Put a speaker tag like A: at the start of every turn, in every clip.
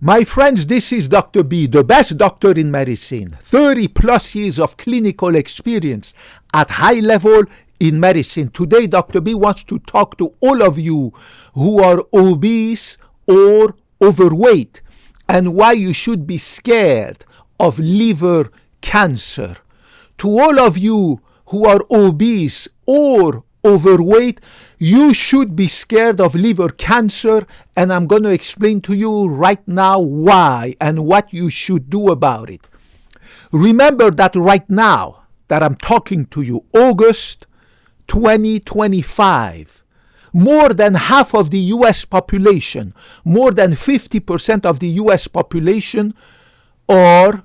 A: My friends, this is Dr. B, the best doctor in medicine. 30 plus years of clinical experience at high level in medicine. Today, Dr. B wants to talk to all of you who are obese or overweight and why you should be scared of liver cancer. To all of you who are obese or overweight, you should be scared of liver cancer, and I'm going to explain to you right now why and what you should do about it. Remember that right now that I'm talking to you, August 2025, more than half of the US population, more than 50% of the US population are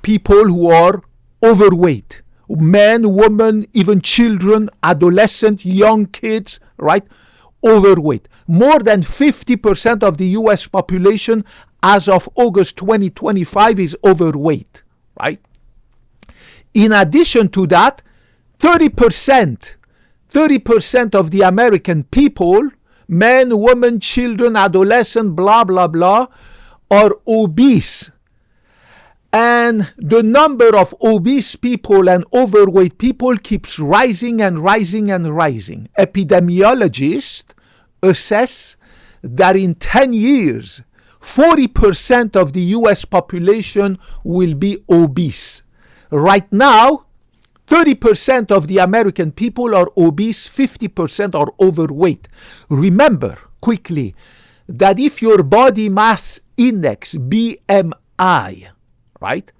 A: people who are overweight. Men, women, even children, adolescents, young kids, right? Overweight. More than 50% of the US population as of August 2025 is overweight, right? In addition to that, 30% of the American people, men, women, children, adolescents, blah, blah, blah, are obese. And the number of obese people and overweight people keeps rising and rising and rising. Epidemiologists assess that in 10 years, 40% of the US population will be obese. Right now, 30% of the American people are obese, 50% are overweight. Remember quickly that if your body mass index, BMI, right,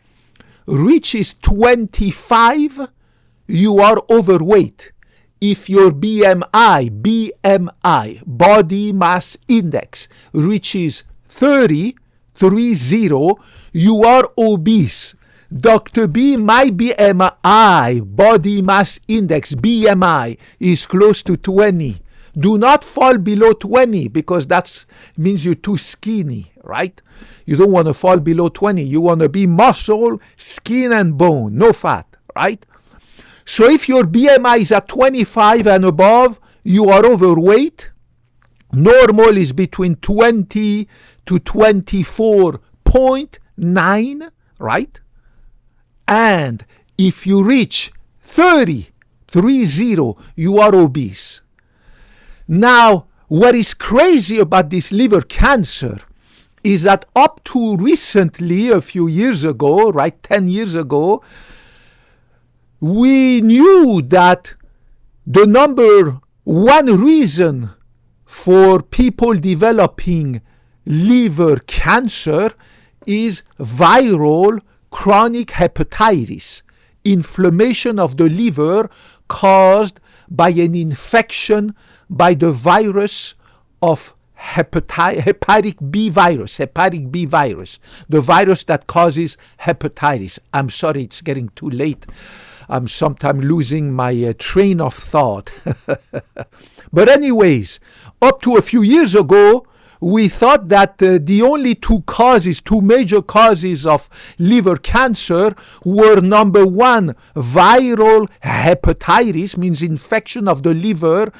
A: reaches 25, you are overweight. If your BMI, body mass index, reaches 30, you are obese. Dr. B, my BMI, body mass index, BMI, is close to 20. Do not fall below 20 because that means you're too skinny, right? You don't want to fall below 20. You want to be muscle, skin, and bone, no fat, right? So if your BMI is at 25 and above, you are overweight. Normal is between 20 to 24.9, right? And if you reach 30, you are obese. Now, what is crazy about this liver cancer is that up to recently, a few years ago, right, 10 years ago, we knew that the number one reason for people developing liver cancer is viral chronic hepatitis, inflammation of the liver caused by an infection by the virus of hepatic B virus, the virus that causes hepatitis. I'm sorry, it's getting too late. I'm sometimes losing my train of thought. But anyways, up to a few years ago, we thought that the only two major causes of liver cancer were number one, viral hepatitis, means infection of the liver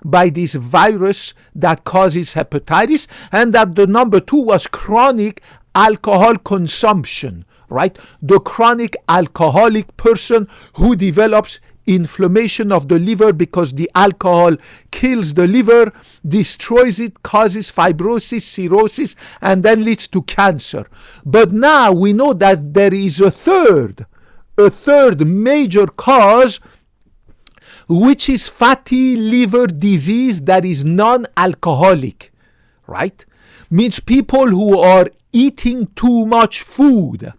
A: by this virus that causes hepatitis, and that the number two was chronic alcohol consumption, right? The chronic alcoholic person who develops inflammation of the liver because the alcohol kills the liver, destroys it, causes fibrosis, cirrhosis, and then leads to cancer. But now we know that there is a third major cause, which is fatty liver disease that is non-alcoholic, right? Means people who are eating too much food.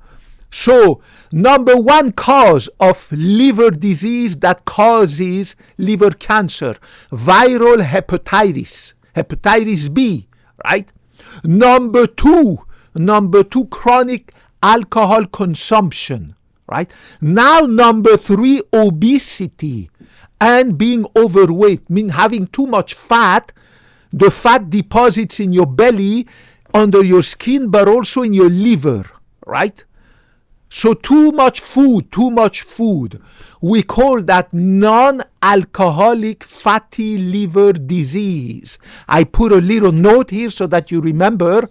A: So, number one cause of liver disease that causes liver cancer, viral hepatitis B, right? Number two, chronic alcohol consumption, right? Now, number three, obesity and being overweight, means having too much fat. The fat deposits in your belly, under your skin, but also in your liver, right? So too much food. We call that non-alcoholic fatty liver disease. I put a little note here so that you remember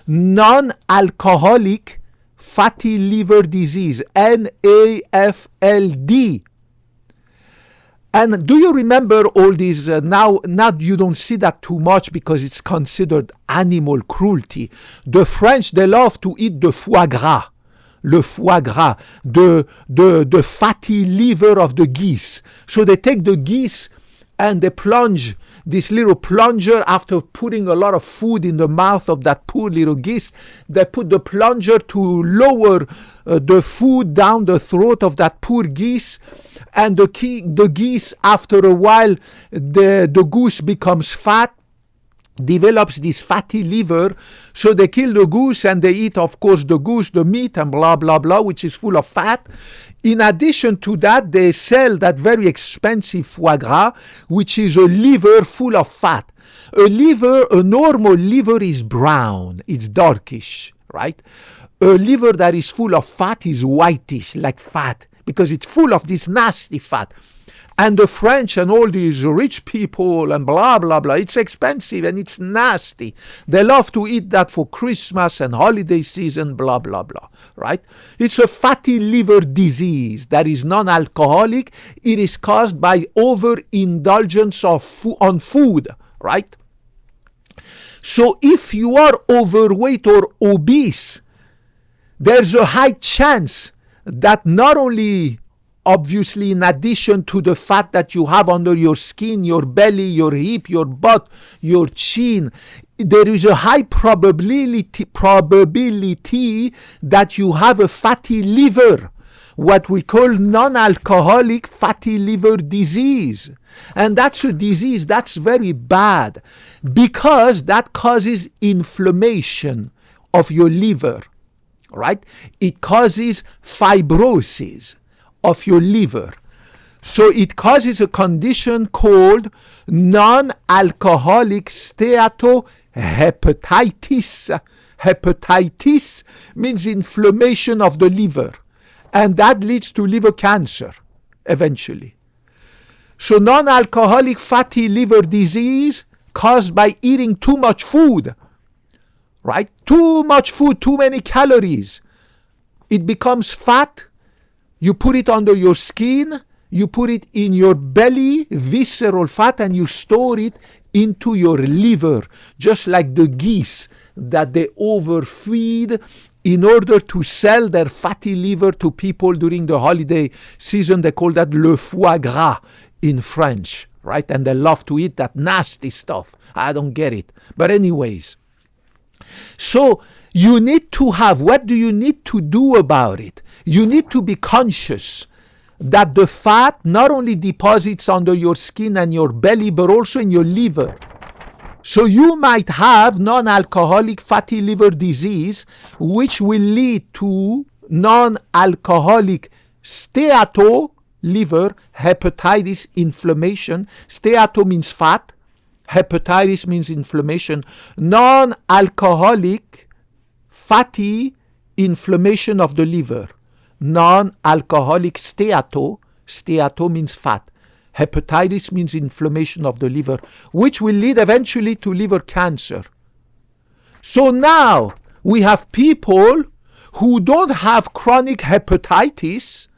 A: non-alcoholic fatty liver disease, NAFLD. And do you remember all these? Now you don't see that too much because it's considered animal cruelty. The French, they love to eat the foie gras. Le foie gras, the fatty liver of the geese. So they take the geese and they plunge this little plunger after putting a lot of food in the mouth of that poor little geese. They put the plunger to lower the food down the throat of that poor geese. And the geese, after a while, the goose becomes fat, develops this fatty liver. So they kill the goose and they eat, of course, the goose, the meat, and blah, blah, blah, which is full of fat. In addition to that, they sell that very expensive foie gras, which is a liver full of fat. A normal liver is brown, it's darkish, right? A liver that is full of fat is whitish, like fat, because it's full of this nasty fat. And the French and all these rich people and blah, blah, blah, it's expensive and it's nasty. They love to eat that for Christmas and holiday season, blah, blah, blah, right? It's a fatty liver disease that is non-alcoholic. It is caused by overindulgence on food, right? So if you are overweight or obese, there's a high chance that not only, obviously, in addition to the fat that you have under your skin, your belly, your hip, your butt, your chin, there is a high probability that you have a fatty liver, what we call non-alcoholic fatty liver disease. And that's a disease that's very bad because that causes inflammation of your liver, right? It causes fibrosis of your liver. So it causes a condition called non-alcoholic steatohepatitis. Hepatitis means inflammation of the liver, and that leads to liver cancer eventually. So non-alcoholic fatty liver disease caused by eating too much food, right? Too much food, too many calories. It becomes fat. You put it under your skin, you put it in your belly, visceral fat, and you store it into your liver, just like the geese that they overfeed in order to sell their fatty liver to people during the holiday season. They call that le foie gras in French, right? And they love to eat that nasty stuff. I don't get it. But anyways, so you need to have, what do you need to do about it? You need to be conscious that the fat not only deposits under your skin and your belly, but also in your liver. So you might have non-alcoholic fatty liver disease, which will lead to non-alcoholic steato liver hepatitis inflammation. Steato means fat. Hepatitis means inflammation. Non-alcoholic fatty inflammation of the liver. Non-alcoholic steato. Steato means fat. Hepatitis means inflammation of the liver, which will lead eventually to liver cancer. So now we have people who don't have chronic hepatitis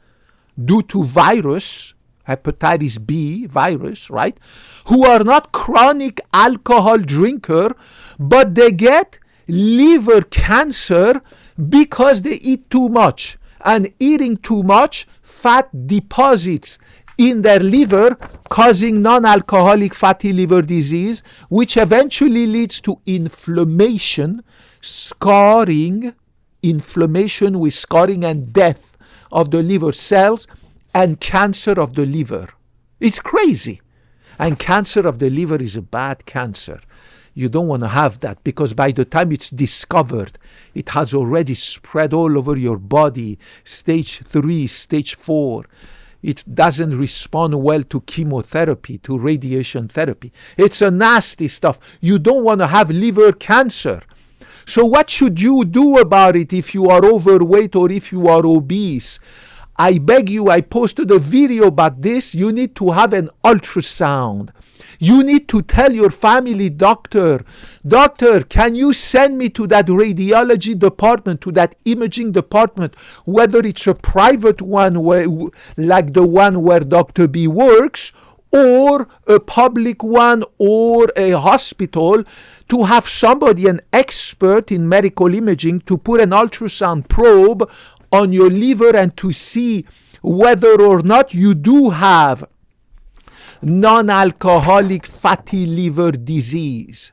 A: due to virus, hepatitis B virus, right? Who are not chronic alcohol drinker, but they get liver cancer because they eat too much. And eating too much, fat deposits in their liver, causing non-alcoholic fatty liver disease, which eventually leads to inflammation, scarring, inflammation with scarring and death of the liver cells, and cancer of the liver. It's crazy. And cancer of the liver is a bad cancer. You don't want to have that, because by the time it's discovered, it has already spread all over your body, stage 3, stage 4. It doesn't respond well to chemotherapy, to radiation therapy. It's a nasty stuff. You don't want to have liver cancer. So what should you do about it if you are overweight or if you are obese? I beg you, I posted a video about this. You need to have an ultrasound. You need to tell your family doctor, doctor, can you send me to that radiology department, to that imaging department, whether it's a private one like the one where Dr. B works, or a public one, or a hospital, to have somebody, an expert in medical imaging, to put an ultrasound probe on your liver and to see whether or not you do have non-alcoholic fatty liver disease.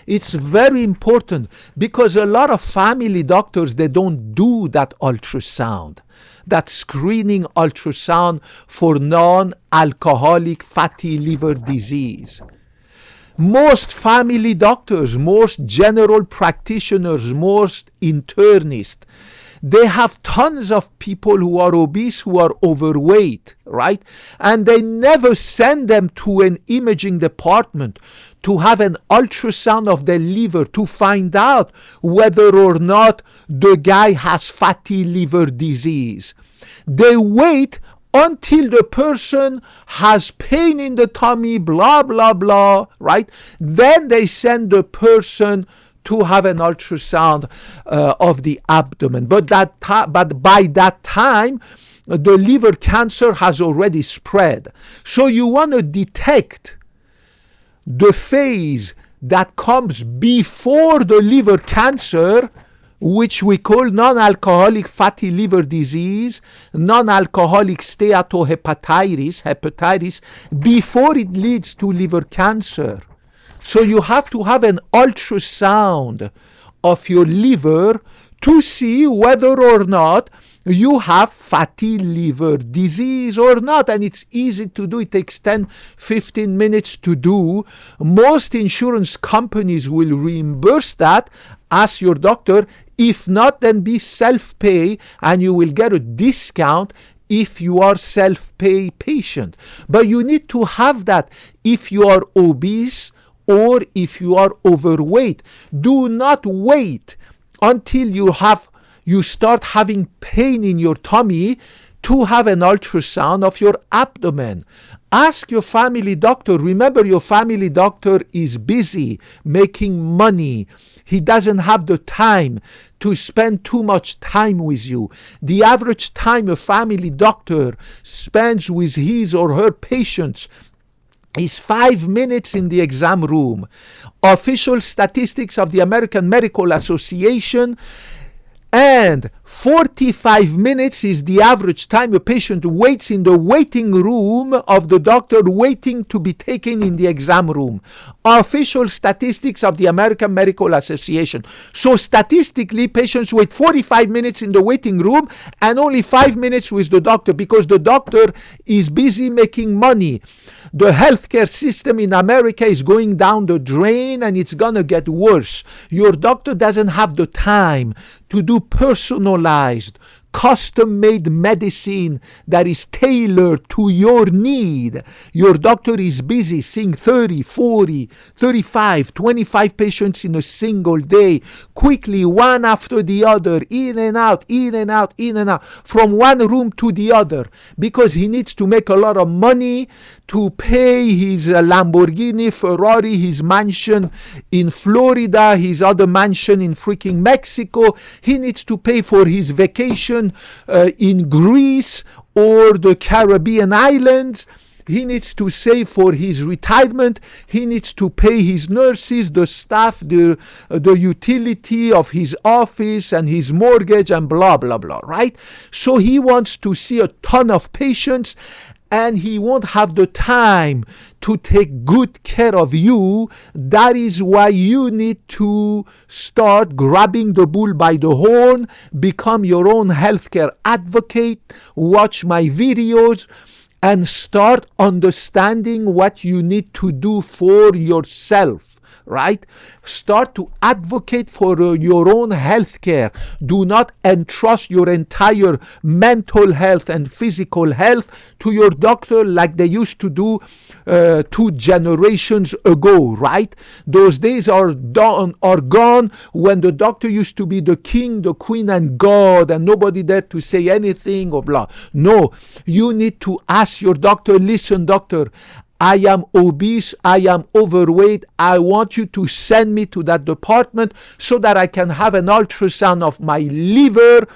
A: It's very important because a lot of family doctors, they don't do that ultrasound, that screening ultrasound for non-alcoholic fatty liver disease. Most family doctors, most general practitioners, most internists, they have tons of people who are obese, who are overweight, right? And they never send them to an imaging department to have an ultrasound of the liver to find out whether or not the guy has fatty liver disease. They wait until the person has pain in the tummy, blah, blah, blah, right? Then they send the person to have an ultrasound of the abdomen. But by that time, the liver cancer has already spread. So you want to detect the phase that comes before the liver cancer, which we call non-alcoholic fatty liver disease, non-alcoholic hepatitis, before it leads to liver cancer. So you have to have an ultrasound of your liver to see whether or not you have fatty liver disease or not. And it's easy to do. It takes 10-15 minutes to do. Most insurance companies will reimburse that. Ask your doctor. If not, then be self-pay and you will get a discount if you are self-pay patient. But you need to have that if you are obese or if you are overweight. Do not wait until you start having pain in your tummy to have an ultrasound of your abdomen. Ask your family doctor. Remember, your family doctor is busy making money. He doesn't have the time to spend too much time with you. The average time a family doctor spends with his or her patients is 5 minutes in the exam room. Official statistics of the American Medical Association, and 45 minutes is the average time a patient waits in the waiting room of the doctor waiting to be taken in the exam room. Official statistics of the American Medical Association. So statistically, patients wait 45 minutes in the waiting room and only 5 minutes with the doctor because the doctor is busy making money. The healthcare system in America is going down the drain and it's going to get worse. Your doctor doesn't have the time to do personalized, custom-made medicine that is tailored to your need. Your doctor is busy seeing 30, 40, 35, 25 patients in a single day, quickly, one after the other, in and out, in and out, in and out, from one room to the other, because he needs to make a lot of money to pay his Lamborghini, Ferrari, his mansion in Florida, his other mansion in freaking Mexico. He needs to pay for his vacation in Greece or the Caribbean islands. He needs to save for his retirement. He needs to pay his nurses, the staff, the utility of his office and his mortgage and blah, blah, blah, right? So he wants to see a ton of patients and he won't have the time to take good care of you. That is why you need to start grabbing the bull by the horn, become your own healthcare advocate, watch my videos, and start understanding what you need to do for yourself. right? Start to advocate for your own health care. Do not entrust your entire mental health and physical health to your doctor like they used to do 2 generations ago, right? Those days are gone, when the doctor used to be the king, the queen, and God, and nobody there to say anything or blah. No, you need to ask your doctor, listen, doctor, I am obese, I am overweight, I want you to send me to that department so that I can have an ultrasound of my liver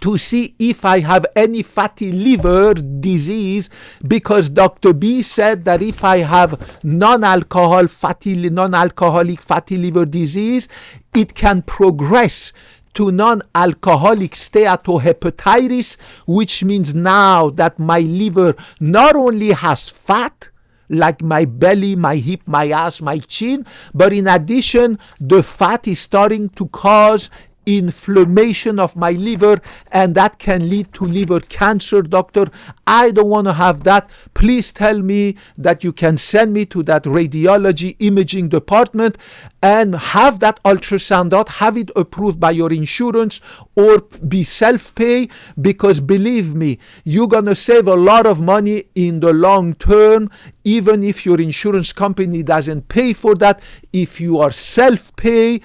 A: to see if I have any fatty liver disease, because Dr. B said that if I have non-alcoholic fatty liver disease, it can progress to non-alcoholic steatohepatitis, which means now that my liver not only has fat, like my belly, my hip, my ass, my chin, but in addition, the fat is starting to cause inflammation of my liver, and that can lead to liver cancer. Doctor, I don't want to have that. Please tell me that you can send me to that radiology imaging department and have that ultrasound out, have it approved by your insurance, or be self-pay, because believe me, you're going to save a lot of money in the long term, even if your insurance company doesn't pay for that. If you are self-pay,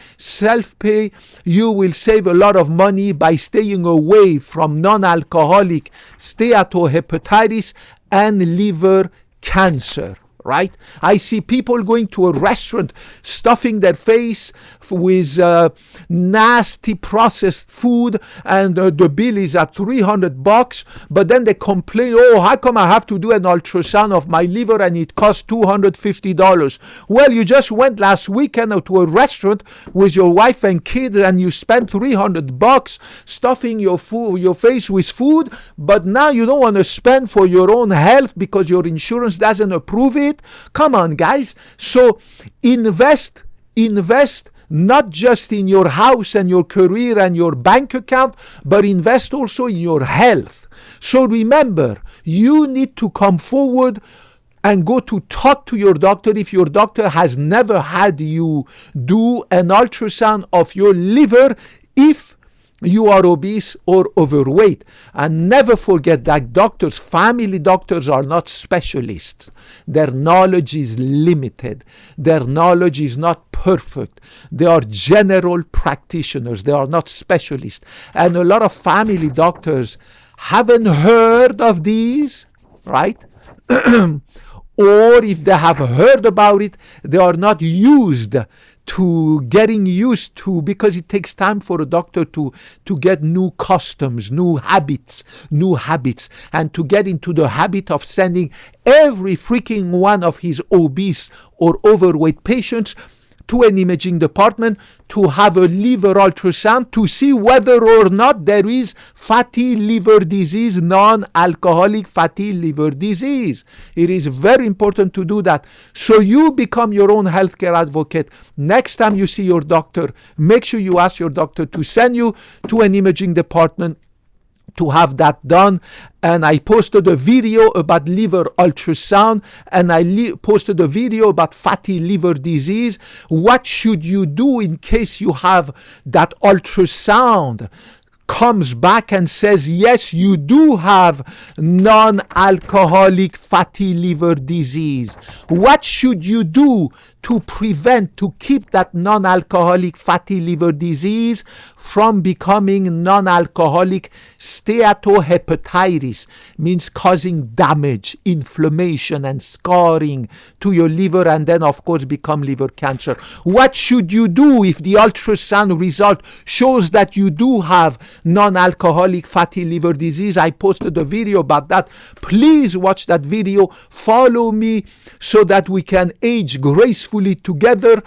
A: you will save a lot of money by staying away from non-alcoholic steatohepatitis and liver cancer. Right? I see people going to a restaurant, stuffing their face with nasty processed food, and the bill is at $300, but then they complain, oh, how come I have to do an ultrasound of my liver and it costs $250? Well, you just went last weekend to a restaurant with your wife and kids and you spent $300 stuffing your face with food, but now you don't want to spend for your own health because your insurance doesn't approve it. Come on, guys. So invest not just in your house and your career and your bank account, but invest also in your health. So remember, you need to come forward and go to talk to your doctor if your doctor has never had you do an ultrasound of your liver if you are obese or overweight. And never forget that family doctors are not specialists. Their knowledge is limited. Their knowledge is not perfect. They are general practitioners. They are not specialists. And a lot of family doctors haven't heard of these, right? Or if they have heard about it, they are not getting used to, because it takes time for a doctor to get new customs, new habits, and to get into the habit of sending every freaking one of his obese or overweight patients to an imaging department to have a liver ultrasound to see whether or not there is fatty liver disease, non-alcoholic fatty liver disease. It is very important to do that. So you become your own healthcare advocate. Next time you see your doctor, make sure you ask your doctor to send you to an imaging department to have that done. And I posted a video about liver ultrasound, and I posted a video about fatty liver disease. What should you do in case you have that ultrasound comes back and says, yes, you do have non-alcoholic fatty liver disease? What should you do to keep that non-alcoholic fatty liver disease from becoming non-alcoholic steatohepatitis? Means causing damage, inflammation, and scarring to your liver, and then of course become liver cancer. What should you do if the ultrasound result shows that you do have non-alcoholic fatty liver disease? I posted a video about that. Please watch that video. Follow me so that we can age gracefully together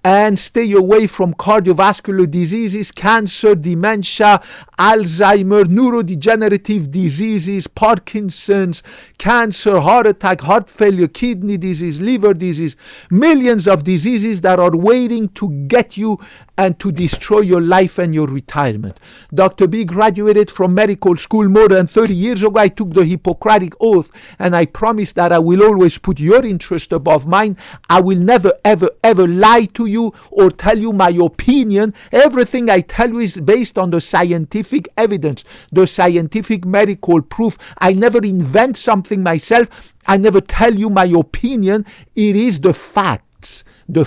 A: and stay away from cardiovascular diseases, cancer, dementia, Alzheimer, neurodegenerative diseases, Parkinson's, cancer, heart attack, heart failure, kidney disease, liver disease, millions of diseases that are waiting to get you and to destroy your life and your retirement. Dr. B graduated from medical school more than 30 years ago. I took the Hippocratic Oath, and I promise that I will always put your interest above mine. I will never, ever, ever lie to you or tell you my opinion. Everything I tell you is based on the scientific evidence, the scientific medical proof. I never invent something myself. I never tell you my opinion. It is the facts. The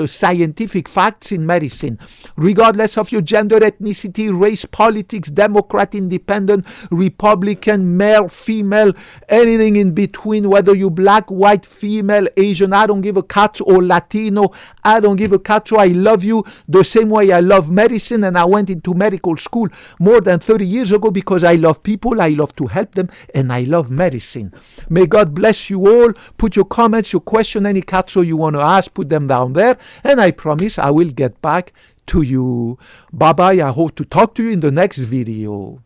A: scientific facts in medicine, regardless of your gender, ethnicity, race, politics, Democrat, Independent, Republican, male, female, anything in between, whether you black, white, female, Asian, I don't give a cat, or Latino, I don't give a cat. So I love you the same way I love medicine, and I went into medical school more than 30 years ago because I love people, I love to help them, and I love medicine. May God bless you all. Put your comments, your question, any catso you want to ask, put them down there, and I promise I will get back to you. Bye bye. I hope to talk to you in the next video.